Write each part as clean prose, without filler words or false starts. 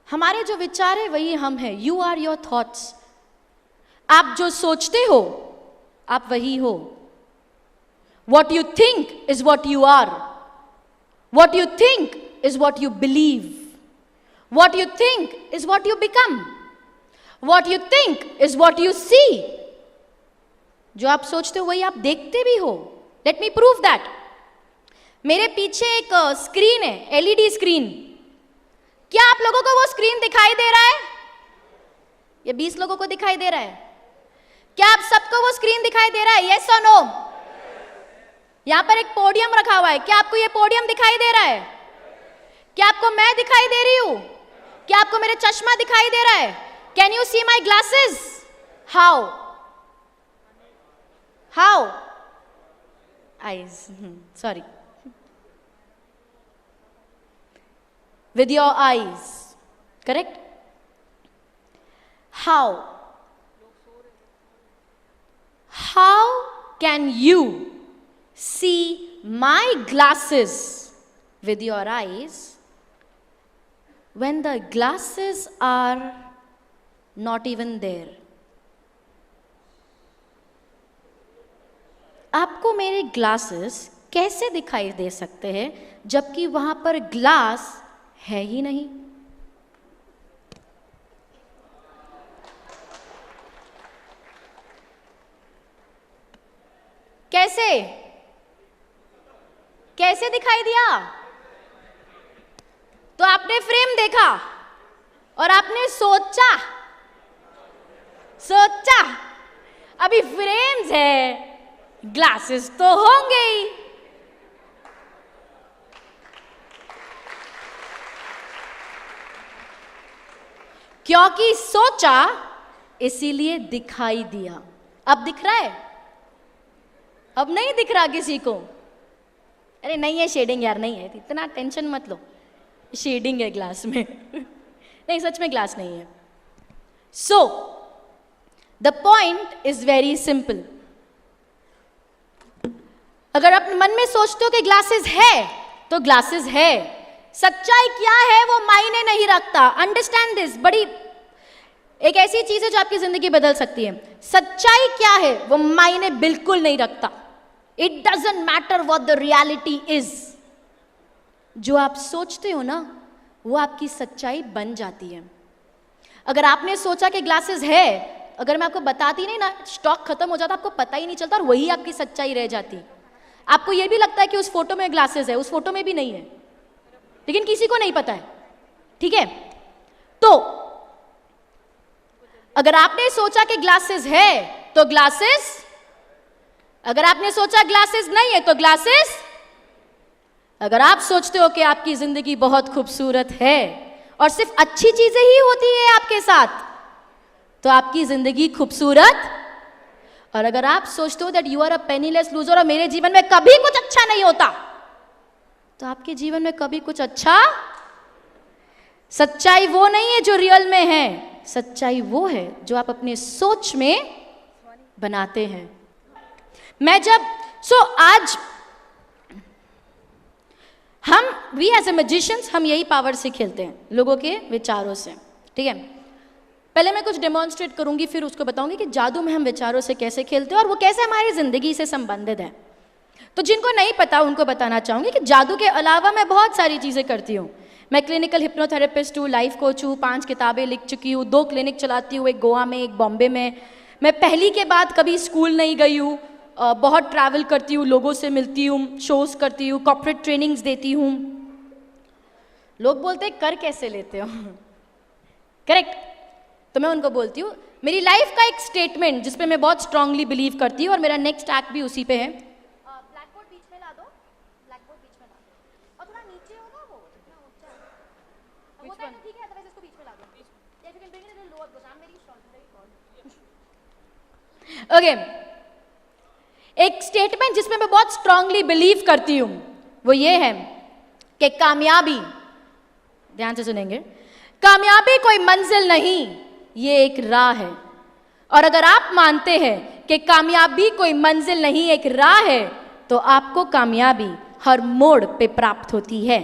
हमारे जो विचार है वही हम हैं। You are your thoughts. आप जो सोचते हो आप वही हो। What you think is what you are. What you think is what you believe. What you think is what you become. What you think is what you see. जो आप सोचते हो वही आप देखते भी हो। Let me prove that. मेरे पीछे एक स्क्रीन है, एलईडी स्क्रीन। क्या आप लोगों को वो स्क्रीन दिखाई दे रहा है? ये 20 लोगों को दिखाई दे रहा है? क्या आप सबको वो स्क्रीन दिखाई दे रहा है? यस और नो? यहां पर एक पोडियम रखा हुआ है। क्या आपको ये पोडियम दिखाई दे रहा है? क्या आपको मैं दिखाई दे रही हूं? क्या आपको मेरे चश्मा दिखाई दे रहा है? Can you see my glasses? How? How? Eyes, sorry. With your eyes, correct? How? How can you see my glasses with your eyes when the glasses are not even there? आपको मेरे ग्लासेस कैसे दिखाई दे सकते हैं जबकि वहां पर glass है ही नहीं? कैसे? कैसे दिखाई दिया? तो आपने फ्रेम देखा और आपने सोचा अभी फ्रेम्स है, ग्लासेस तो होंगे ही। क्योंकि सोचा इसीलिए दिखाई दिया। अब दिख रहा है? अब नहीं दिख रहा किसी को? अरे नहीं है शेडिंग यार, नहीं है, इतना टेंशन मत लो। शेडिंग है ग्लास में। नहीं, सच में ग्लास नहीं है। So the point is very simple. अगर आप मन में सोचते हो कि ग्लासेस है तो ग्लासेस है। सच्चाई क्या है वो मायने नहीं रखता। Understand this. बड़ी एक ऐसी चीज है जो आपकी जिंदगी बदल सकती है। सच्चाई क्या है वो मायने बिल्कुल नहीं रखता। It doesn't matter what the reality is. जो आप सोचते हो ना वो आपकी सच्चाई बन जाती है। अगर आपने सोचा कि ग्लासेस है, अगर मैं आपको बताती नहीं ना, स्टॉक खत्म हो जाता, आपको पता ही नहीं चलता और वही आपकी सच्चाई रह जाती। आपको यह भी लगता है कि उस फोटो में ग्लासेस है, उस फोटो में भी नहीं है, लेकिन किसी को नहीं पता है। ठीक है? तो अगर आपने सोचा कि ग्लासेस है तो ग्लासेस, अगर आपने सोचा ग्लासेस नहीं है तो ग्लासेस। अगर आप सोचते हो कि आपकी जिंदगी बहुत खूबसूरत है और सिर्फ अच्छी चीजें ही होती है आपके साथ, तो आपकी जिंदगी खूबसूरत। और अगर आप सोचते हो that you are a penniless loser और मेरे जीवन में कभी कुछ अच्छा नहीं होता, तो आपके जीवन में कभी कुछ अच्छा। सच्चाई वो नहीं है जो रियल में है, सच्चाई वो है जो आप अपने सोच में बनाते हैं। मैं जब आज हम वी एज ए मैजिशियंस हम यही पावर से खेलते हैं, लोगों के विचारों से। ठीक है? पहले मैं कुछ डेमोन्स्ट्रेट करूंगी, फिर उसको बताऊंगी कि जादू में हम विचारों से कैसे खेलते हैं और वो कैसे हमारी जिंदगी से संबंधित है। तो जिनको नहीं पता उनको बताना चाहूंगी कि जादू के अलावा मैं बहुत सारी चीजें करती हूँ। मैं क्लिनिकल हिप्नोथेरेपिस्ट हूँ, लाइफ कोच हूँ, 5 किताबें लिख चुकी हूँ, 2 क्लिनिक चलाती हूँ, एक गोवा में एक बॉम्बे में। मैं पहली के बाद कभी स्कूल नहीं गई हूँ, बहुत ट्रैवल करती हूँ, लोगों से मिलती हूँ, शोज करती हूँ, कॉर्पोरेट ट्रेनिंग्स देती हूँ। लोग बोलते हैं कर कैसे लेते हो? करेक्ट? तो मैं उनको बोलती हूँ मेरी लाइफ का एक स्टेटमेंट जिस पे मैं बहुत स्ट्रांगली बिलीव करती हूँ और मेरा नेक्स्ट एक्ट भी उसी पे है। ब्लैक बोर्ड बीच में ला दो, ब्लैक बोर्ड बीच में ला दो और थोड़ा नीचे होगा वो इतना ऊंचा होता है ना। ठीक है, अदरवाइज इसको बीच में ला दो। या you can bring it a lower because I am very short. Okay, एक स्टेटमेंट जिसमें मैं बहुत स्ट्रांगली बिलीव करती हूँ वो ये है कि कामयाबी, ध्यान से सुनेंगे, कामयाबी कोई मंजिल नहीं, ये एक राह है। और अगर आप मानते हैं कि कामयाबी कोई मंजिल नहीं एक राह है, तो आपको कामयाबी हर मोड़ पे प्राप्त होती है।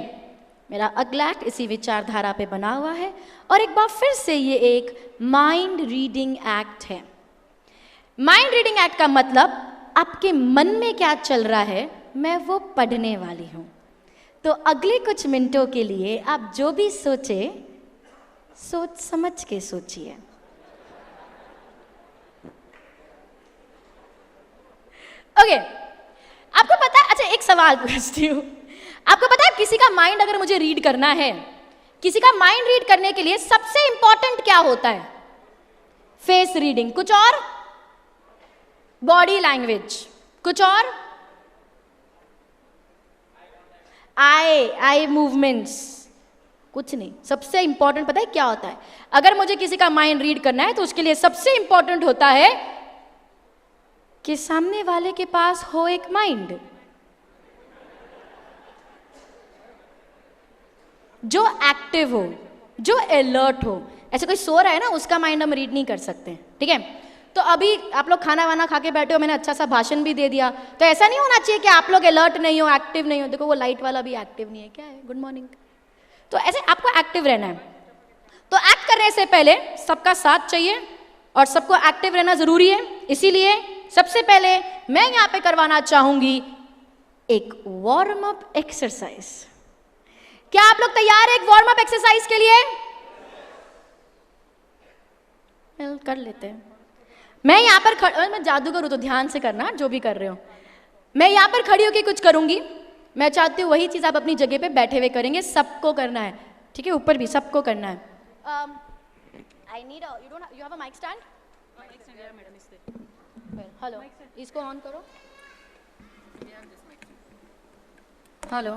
मेरा अगला एक्ट इसी विचारधारा पे बना हुआ है और एक बार फिर से ये एक माइंड रीडिंग एक्ट है। माइंड रीडिंग एक्ट का मतलब आपके मन में क्या चल रहा है मैं वो पढ़ने वाली हूं। तो अगले कुछ मिनटों के लिए आप जो भी सोचे सोच समझ के सोचिए। ओके, आपको पता है, अच्छा एक सवाल पूछती हूँ, आपको पता है किसी का माइंड अगर मुझे रीड करना है, किसी का माइंड रीड करने के लिए सबसे इंपॉर्टेंट क्या होता है? फेस रीडिंग, कुछ और? बॉडी लैंग्वेज, कुछ और? आई मूवमेंट्स, कुछ नहीं। सबसे इंपॉर्टेंट पता है क्या होता है? अगर मुझे किसी का माइंड रीड करना है तो उसके लिए सबसे इंपॉर्टेंट होता है कि सामने वाले के पास हो एक माइंड जो एक्टिव हो, जो अलर्ट हो। ऐसे कोई सो रहा है ना, उसका माइंड हम रीड नहीं कर सकते, ठीक है? तो अभी आप लोग खाना वाना खा के बैठे हो, मैंने अच्छा सा भाषण भी दे दिया, तो ऐसा नहीं होना चाहिए कि आप लोग अलर्ट नहीं हो, एक्टिव नहीं हो। देखो वो लाइट वाला भी एक्टिव नहीं है, क्या है? Good morning. तो ऐसे आपको एक्टिव रहना है। तो एक्ट करने से पहले सबका साथ चाहिए और सबको एक्टिव रहना जरूरी है। इसीलिए सबसे पहले मैं यहां पे करवाना चाहूंगी एक वार्म अप एक्सरसाइज। क्या आप लोग तैयार हैं एक वार्म अप एक्सरसाइज के लिए? कर लेते हैं। मैं यहां पर मैं जादू करूं तो ध्यान से करना, जो भी कर रहे हो। मैं यहां पर खड़ी होकर कुछ करूंगी, मैं चाहती हूँ वही चीज आप अपनी जगह पे बैठे हुए करेंगे। सबको करना है, ठीक है? ऊपर भी सबको करना है। I need you have a mic stand? Hello, इसको ऑन करो। हेलो,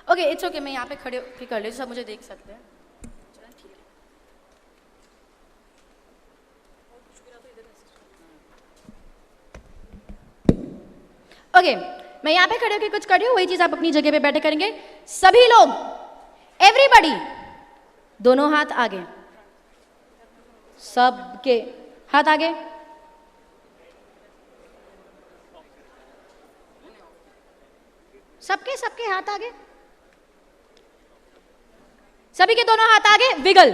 ओके, इट्स ओके, मैं यहाँ पे खड़े होकर कर लेती हूँ, सब मुझे देख सकते हैं। ओके, मैं यहाँ पे खड़े होकर कुछ कर रही हूँ, वही चीज आप अपनी जगह पे बैठे करेंगे। सभी लोग, एवरीबॉडी, दोनों हाथ आगे, सबके हाथ आगे, सबके सबके हाथ आगे, सभी के दोनों हाथ आगे। विगल,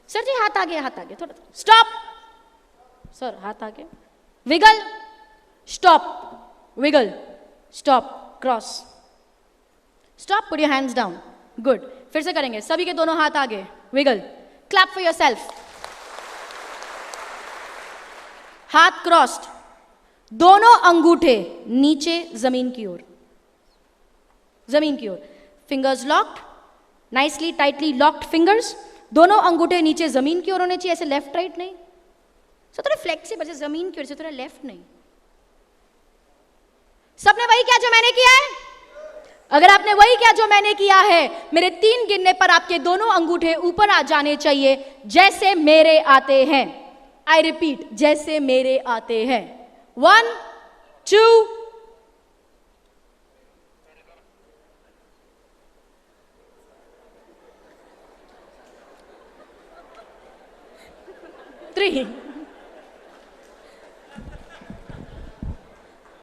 सर जी हाथ आगे, हाथ आगे, थोड़ा स्टॉप, सर हाथ आगे, wiggle, stop, wiggle, stop, cross, stop, put your hands down, good. फिर से करेंगे, सभी के दोनों हाथ आगे, विगल, क्लैप फॉर योरसेल्फ, हाथ क्रॉस्ड, दोनों अंगूठे नीचे जमीन की ओर, जमीन की ओर, fingers locked, nicely tightly locked fingers, दोनों अंगूठे नीचे जमीन की ओर होने चाहिए, ऐसे लेफ्ट राइट नहीं, सो थोड़ा फ्लेक्सिबल, जैसे जमीन की ओर से, थोड़ा लेफ्ट नहीं। सबने वही किया जो मैंने किया है? अगर आपने वही किया जो मैंने किया है, मेरे 3 गिनने पर आपके दोनों अंगूठे ऊपर आ जाने चाहिए, जैसे मेरे आते हैं। आई रिपीट, जैसे मेरे आते हैं। 1 2 3